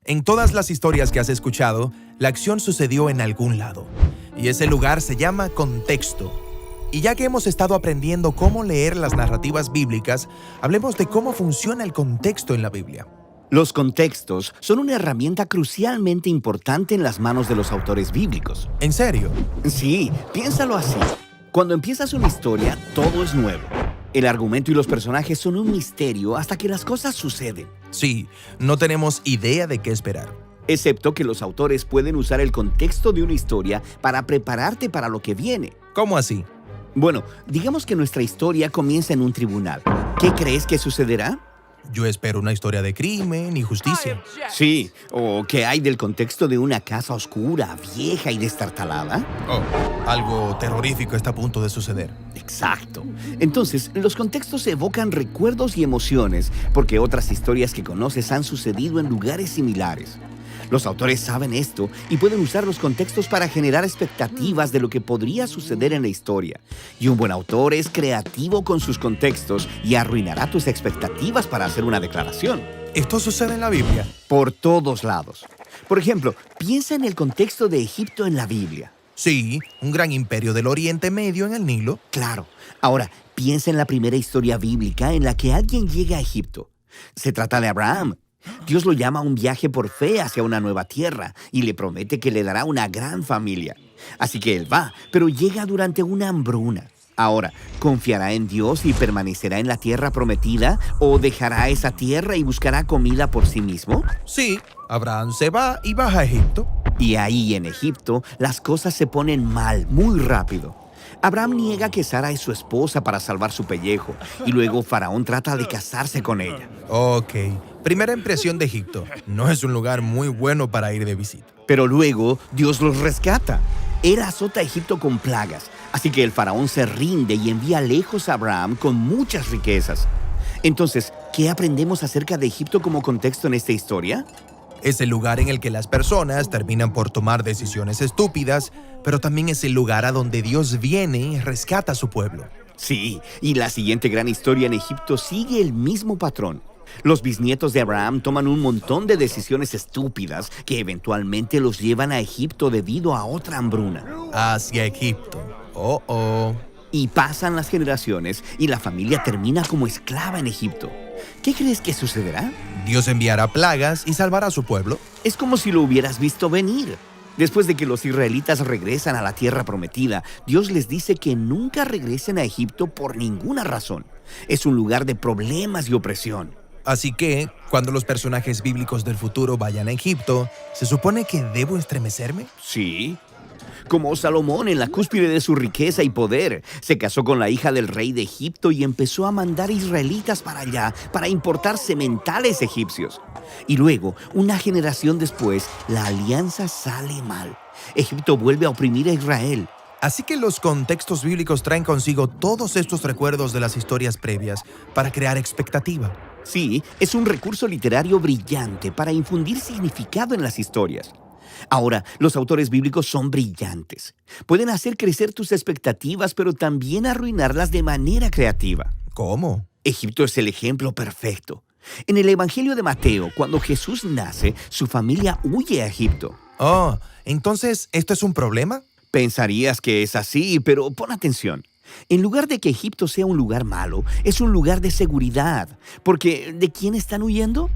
En todas las historias que has escuchado, la acción sucedió en algún lado. Y ese lugar se llama contexto. Y ya que hemos estado aprendiendo cómo leer las narrativas bíblicas, hablemos de cómo funciona el contexto en la Biblia. Los contextos son una herramienta crucialmente importante en las manos de los autores bíblicos. ¿En serio? Sí, piénsalo así. Cuando empiezas una historia, todo es nuevo. El argumento y los personajes son un misterio hasta que las cosas suceden. Sí, no tenemos idea de qué esperar. Excepto que los autores pueden usar el contexto de una historia para prepararte para lo que viene. ¿Cómo así? Bueno, digamos que nuestra historia comienza en un tribunal. ¿Qué crees que sucederá? Yo espero una historia de crimen y justicia. Sí, o ¿qué hay del contexto de una casa oscura, vieja y destartalada? Oh, algo terrorífico está a punto de suceder. Exacto. Entonces, los contextos evocan recuerdos y emociones porque otras historias que conoces han sucedido en lugares similares. Los autores saben esto y pueden usar los contextos para generar expectativas de lo que podría suceder en la historia. Y un buen autor es creativo con sus contextos y arruinará tus expectativas para hacer una declaración. ¿Esto sucede en la Biblia? Por todos lados. Por ejemplo, piensa en el contexto de Egipto en la Biblia. Sí, un gran imperio del Oriente Medio en el Nilo. Claro. Ahora, piensa en la primera historia bíblica en la que alguien llega a Egipto. Se trata de Abraham. Dios lo llama a un viaje por fe hacia una nueva tierra y le promete que le dará una gran familia. Así que él va, pero llega durante una hambruna. Ahora, ¿confiará en Dios y permanecerá en la tierra prometida o dejará esa tierra y buscará comida por sí mismo? Sí, Abraham se va y baja a Egipto. Y ahí en Egipto, las cosas se ponen mal muy rápido. Abraham niega que Sara es su esposa para salvar su pellejo y luego Faraón trata de casarse con ella. Ok, primera impresión de Egipto. No es un lugar muy bueno para ir de visita. Pero luego Dios los rescata. Él azota a Egipto con plagas, así que el faraón se rinde y envía lejos a Abraham con muchas riquezas. Entonces, ¿qué aprendemos acerca de Egipto como contexto en esta historia? Es el lugar en el que las personas terminan por tomar decisiones estúpidas, pero también es el lugar a donde Dios viene y rescata a su pueblo. Sí, y la siguiente gran historia en Egipto sigue el mismo patrón. Los bisnietos de Abraham toman un montón de decisiones estúpidas que eventualmente los llevan a Egipto debido a otra hambruna. Hacia Egipto. Oh. Y pasan las generaciones y la familia termina como esclava en Egipto. ¿Qué crees que sucederá? Dios enviará plagas y salvará a su pueblo. Es como si lo hubieras visto venir. Después de que los israelitas regresan a la tierra prometida, Dios les dice que nunca regresen a Egipto por ninguna razón. Es un lugar de problemas y opresión. Así que, cuando los personajes bíblicos del futuro vayan a Egipto, ¿se supone que debo estremecerme? Sí. Como Salomón en la cúspide de su riqueza y poder, se casó con la hija del rey de Egipto y empezó a mandar israelitas para allá para importar sementales egipcios. Y luego, una generación después, la alianza sale mal. Egipto vuelve a oprimir a Israel. Así que los contextos bíblicos traen consigo todos estos recuerdos de las historias previas para crear expectativa. Sí, es un recurso literario brillante para infundir significado en las historias. Ahora, los autores bíblicos son brillantes. Pueden hacer crecer tus expectativas, pero también arruinarlas de manera creativa. ¿Cómo? Egipto es el ejemplo perfecto. En el Evangelio de Mateo, cuando Jesús nace, su familia huye a Egipto. Oh, entonces, ¿esto es un problema? Pensarías que es así, pero pon atención. En lugar de que Egipto sea un lugar malo, es un lugar de seguridad. Porque, ¿de quién están huyendo?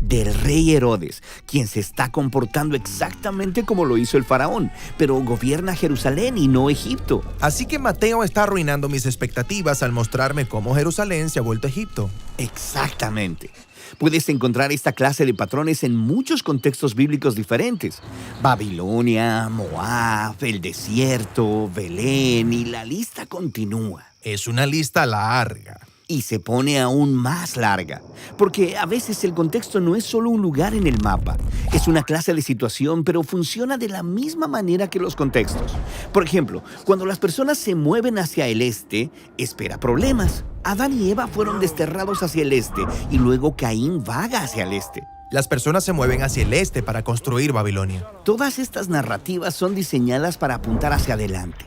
Del rey Herodes, quien se está comportando exactamente como lo hizo el faraón, pero gobierna Jerusalén y no Egipto. Así que Mateo está arruinando mis expectativas al mostrarme cómo Jerusalén se ha vuelto Egipto. Exactamente. Puedes encontrar esta clase de patrones en muchos contextos bíblicos diferentes. Babilonia, Moab, el desierto, Belén y la lista continúa. Es una lista larga. Y se pone aún más larga, porque a veces el contexto no es solo un lugar en el mapa, es una clase de situación, pero funciona de la misma manera que los contextos. Por ejemplo, cuando las personas se mueven hacia el este, espera problemas. Adán y Eva fueron desterrados hacia el este, y luego Caín vaga hacia el este. Las personas se mueven hacia el este para construir Babilonia. Todas estas narrativas son diseñadas para apuntar hacia adelante,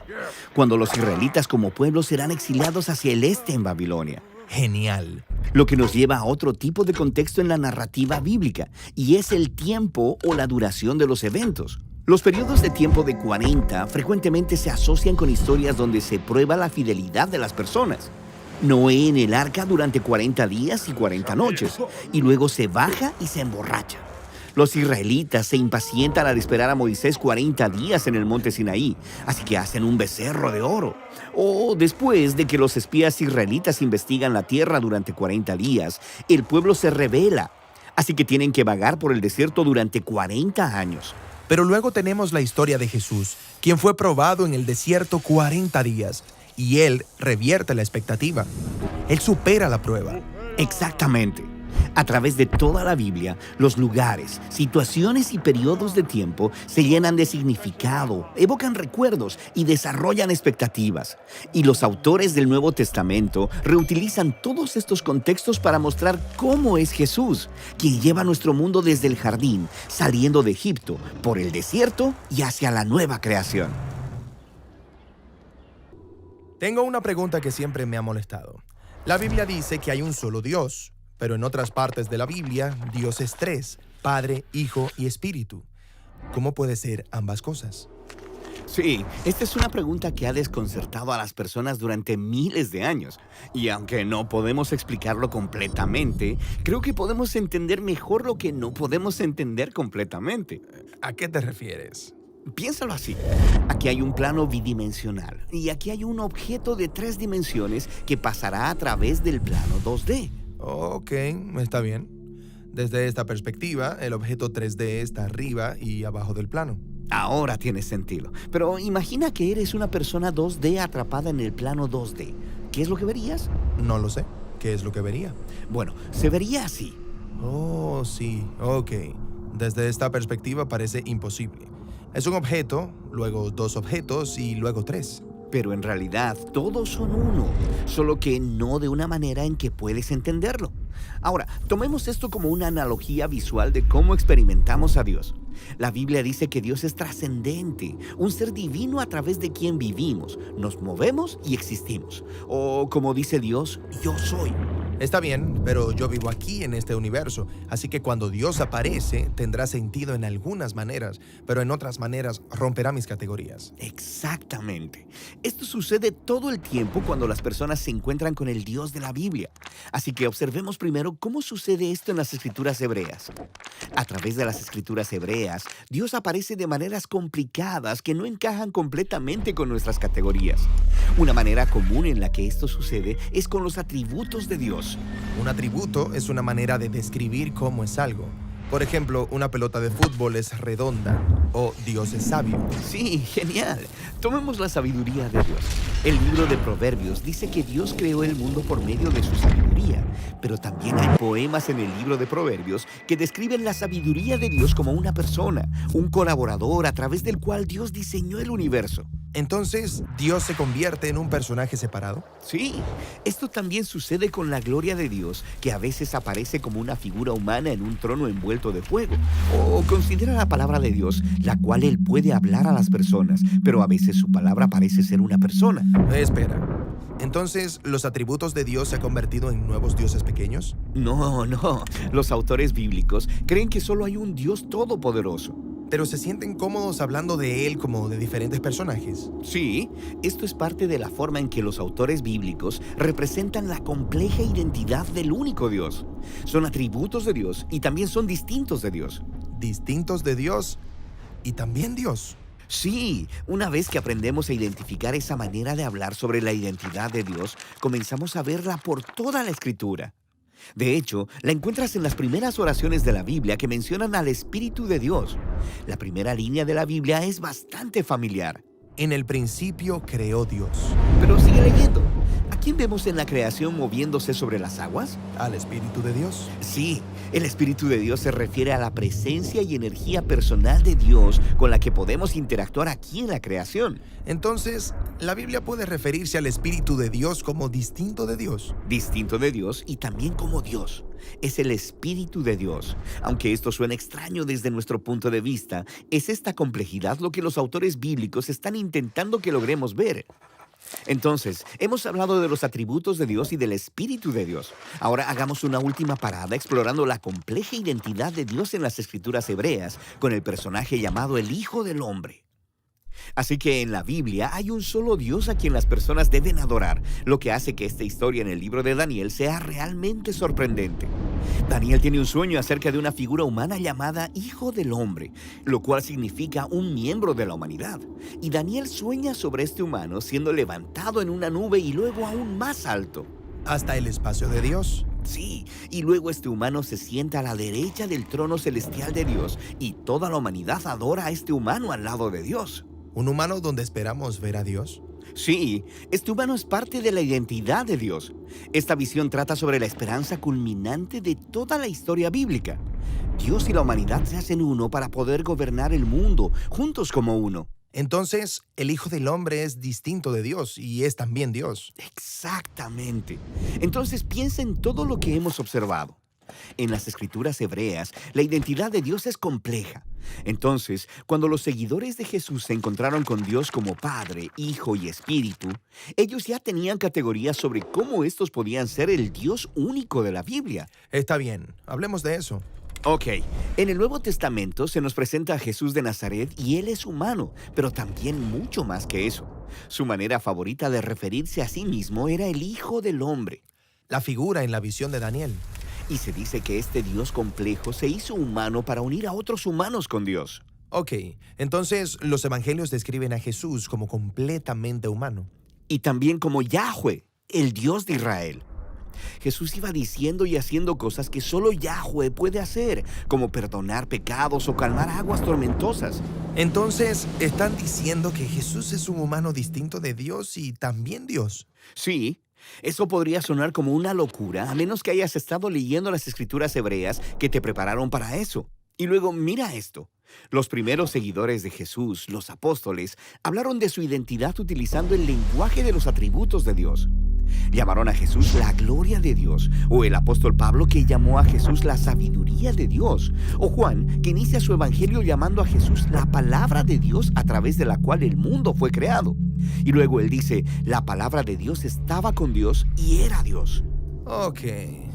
cuando los israelitas como pueblo serán exiliados hacia el este en Babilonia. genial. Lo que nos lleva a otro tipo de contexto en la narrativa bíblica, y es el tiempo o la duración de los eventos. Los periodos de tiempo de 40 frecuentemente se asocian con historias donde se prueba la fidelidad de las personas. Noé en el arca durante 40 días y 40 noches, y luego se baja y se emborracha. Los israelitas se impacientan al esperar a Moisés 40 días en el monte Sinaí, así que hacen un becerro de oro. O después de que los espías israelitas investigan la tierra durante 40 días, el pueblo se rebela, así que tienen que vagar por el desierto durante 40 años. Pero luego tenemos la historia de Jesús, quien fue probado en el desierto 40 días, y Él revierte la expectativa. Él supera la prueba. Exactamente. A través de toda la Biblia, los lugares, situaciones y periodos de tiempo se llenan de significado, evocan recuerdos y desarrollan expectativas. Y los autores del Nuevo Testamento reutilizan todos estos contextos para mostrar cómo es Jesús, quien lleva nuestro mundo desde el jardín, saliendo de Egipto, por el desierto y hacia la nueva creación. Tengo una pregunta que siempre me ha molestado. La Biblia dice que hay un solo Dios, pero en otras partes de la Biblia, Dios es tres: Padre, Hijo y Espíritu. ¿Cómo puede ser ambas cosas? Sí, esta es una pregunta que ha desconcertado a las personas durante miles de años. Y aunque no podemos explicarlo completamente, creo que podemos entender mejor lo que no podemos entender completamente. ¿A qué te refieres? Piénsalo así. Aquí hay un plano bidimensional y aquí hay un objeto de 3 dimensiones que pasará a través del plano 2D. Ok, está bien. Desde esta perspectiva, el objeto 3D está arriba y abajo del plano. Ahora tiene sentido. Pero imagina que eres una persona 2D atrapada en el plano 2D. ¿Qué es lo que verías? No lo sé. ¿Qué es lo que vería? Bueno, se vería así. Oh, sí, ok. Desde esta perspectiva parece imposible. Es un objeto, luego 2 objetos y luego 3. Pero en realidad todos son uno, solo que no de una manera en que puedes entenderlo. Ahora, tomemos esto como una analogía visual de cómo experimentamos a Dios. La Biblia dice que Dios es trascendente, un ser divino a través de quien vivimos, nos movemos y existimos. O como dice Dios, yo soy. Está bien, pero yo vivo aquí en este universo, así que cuando Dios aparece tendrá sentido en algunas maneras, pero en otras maneras romperá mis categorías. Exactamente. Esto sucede todo el tiempo cuando las personas se encuentran con el Dios de la Biblia. Así que observemos primero cómo sucede esto en las escrituras hebreas. A través de las escrituras hebreas, Dios aparece de maneras complicadas que no encajan completamente con nuestras categorías. Una manera común en la que esto sucede es con los atributos de Dios. Un atributo es una manera de describir cómo es algo. Por ejemplo, una pelota de fútbol es redonda o Dios es sabio. Sí, genial. Tomemos la sabiduría de Dios. El libro de Proverbios dice que Dios creó el mundo por medio de su sabiduría, pero también hay poemas en el libro de Proverbios que describen la sabiduría de Dios como una persona, un colaborador a través del cual Dios diseñó el universo. Entonces, ¿Dios se convierte en un personaje separado? Sí, esto también sucede con la gloria de Dios, que a veces aparece como una figura humana en un trono envuelto de fuego. O considera la palabra de Dios, la cual Él puede hablar a las personas, pero a veces su palabra parece ser una persona. Espera. Entonces, ¿los atributos de Dios se han convertido en nuevos dioses pequeños? No. Los autores bíblicos creen que solo hay un Dios todopoderoso. Pero se sienten cómodos hablando de Él como de diferentes personajes. Sí, esto es parte de la forma en que los autores bíblicos representan la compleja identidad del único Dios. Son atributos de Dios y también son distintos de Dios. Distintos de Dios y también Dios. Sí, una vez que aprendemos a identificar esa manera de hablar sobre la identidad de Dios, comenzamos a verla por toda la Escritura. De hecho, la encuentras en las primeras oraciones de la Biblia que mencionan al Espíritu de Dios. La primera línea de la Biblia es bastante familiar. En el principio creó Dios. Pero sigue leyendo. ¿A quién vemos en la creación moviéndose sobre las aguas? Al Espíritu de Dios. Sí, el Espíritu de Dios se refiere a la presencia y energía personal de Dios con la que podemos interactuar aquí en la creación. Entonces, ¿la Biblia puede referirse al Espíritu de Dios como distinto de Dios? Distinto de Dios y también como Dios. Es el Espíritu de Dios. Aunque esto suena extraño desde nuestro punto de vista, es esta complejidad lo que los autores bíblicos están intentando que logremos ver. Entonces, hemos hablado de los atributos de Dios y del Espíritu de Dios. Ahora hagamos una última parada explorando la compleja identidad de Dios en las Escrituras hebreas con el personaje llamado el Hijo del Hombre. Así que en la Biblia hay un solo Dios a quien las personas deben adorar, lo que hace que esta historia en el libro de Daniel sea realmente sorprendente. Daniel tiene un sueño acerca de una figura humana llamada Hijo del Hombre, lo cual significa un miembro de la humanidad. Y Daniel sueña sobre este humano siendo levantado en una nube y luego aún más alto. Hasta el espacio de Dios. Sí, y luego este humano se sienta a la derecha del trono celestial de Dios y toda la humanidad adora a este humano al lado de Dios. ¿Un humano donde esperamos ver a Dios? Sí, este humano es parte de la identidad de Dios. Esta visión trata sobre la esperanza culminante de toda la historia bíblica. Dios y la humanidad se hacen uno para poder gobernar el mundo, juntos como uno. Entonces, el Hijo del Hombre es distinto de Dios y es también Dios. Exactamente. Entonces piensa en todo lo que hemos observado. En las escrituras hebreas, la identidad de Dios es compleja. Entonces, cuando los seguidores de Jesús se encontraron con Dios como Padre, Hijo y Espíritu, ellos ya tenían categorías sobre cómo estos podían ser el Dios único de la Biblia. Está bien, hablemos de eso. Ok, en el Nuevo Testamento se nos presenta a Jesús de Nazaret y Él es humano, pero también mucho más que eso. Su manera favorita de referirse a sí mismo era el Hijo del Hombre. La figura en la visión de Daniel. Y se dice que este Dios complejo se hizo humano para unir a otros humanos con Dios. Ok, entonces los evangelios describen a Jesús como completamente humano. Y también como Yahweh, el Dios de Israel. Jesús iba diciendo y haciendo cosas que solo Yahweh puede hacer, como perdonar pecados o calmar aguas tormentosas. Entonces, ¿están diciendo que Jesús es un humano distinto de Dios y también Dios? Sí, eso podría sonar como una locura, a menos que hayas estado leyendo las escrituras hebreas que te prepararon para eso. Y luego mira esto. Los primeros seguidores de Jesús, los apóstoles, hablaron de su identidad utilizando el lenguaje de los atributos de Dios. Llamaron a Jesús la gloria de Dios, o el apóstol Pablo que llamó a Jesús la sabiduría de Dios, o Juan que inicia su evangelio llamando a Jesús la palabra de Dios a través de la cual el mundo fue creado. Y luego él dice, la palabra de Dios estaba con Dios y era Dios. Ok,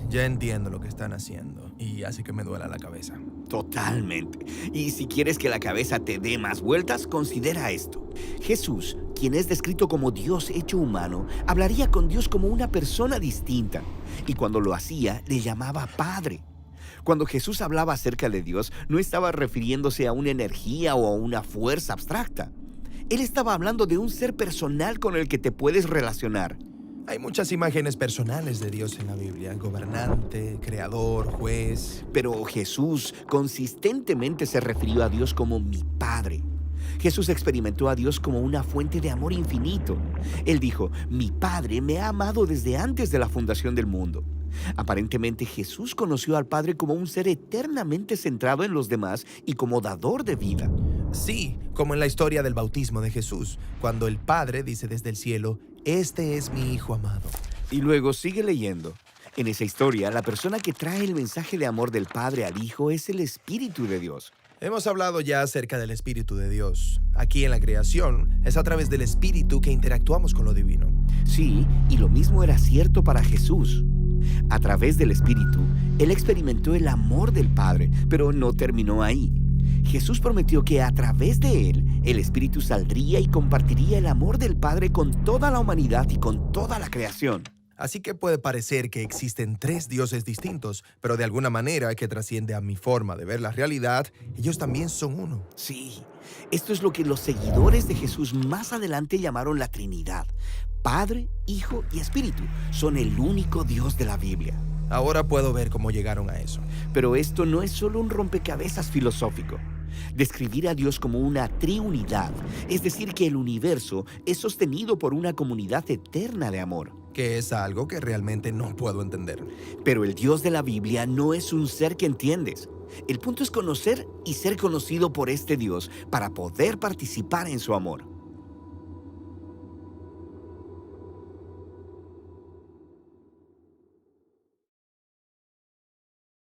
ya entiendo lo que están haciendo y hace que me duela la cabeza. Totalmente. Y si quieres que la cabeza te dé más vueltas, considera esto. Jesús, quien es descrito como Dios hecho humano, hablaría con Dios como una persona distinta. Y cuando lo hacía, le llamaba Padre. Cuando Jesús hablaba acerca de Dios, no estaba refiriéndose a una energía o a una fuerza abstracta. Él estaba hablando de un ser personal con el que te puedes relacionar. Hay muchas imágenes personales de Dios en la Biblia, gobernante, creador, juez. Pero Jesús consistentemente se refirió a Dios como mi Padre. Jesús experimentó a Dios como una fuente de amor infinito. Él dijo, mi Padre me ha amado desde antes de la fundación del mundo. Aparentemente Jesús conoció al Padre como un ser eternamente centrado en los demás y como dador de vida. Sí, como en la historia del bautismo de Jesús, cuando el Padre dice desde el cielo, este es mi Hijo amado. Y luego sigue leyendo. En esa historia, la persona que trae el mensaje de amor del Padre al Hijo es el Espíritu de Dios. Hemos hablado ya acerca del Espíritu de Dios. Aquí en la creación, es a través del Espíritu que interactuamos con lo divino. Sí, y lo mismo era cierto para Jesús. A través del Espíritu, Él experimentó el amor del Padre, pero no terminó ahí. Jesús prometió que a través de Él, el Espíritu saldría y compartiría el amor del Padre con toda la humanidad y con toda la creación. Así que puede parecer que existen tres dioses distintos, pero de alguna manera que trasciende a mi forma de ver la realidad, ellos también son uno. Sí, esto es lo que los seguidores de Jesús más adelante llamaron la Trinidad. Padre, Hijo y Espíritu son el único Dios de la Biblia. Ahora puedo ver cómo llegaron a eso. Pero esto no es solo un rompecabezas filosófico. Describir a Dios como una triunidad, es decir, que el universo es sostenido por una comunidad eterna de amor. Que es algo que realmente no puedo entender. Pero el Dios de la Biblia no es un ser que entiendes. El punto es conocer y ser conocido por este Dios para poder participar en su amor.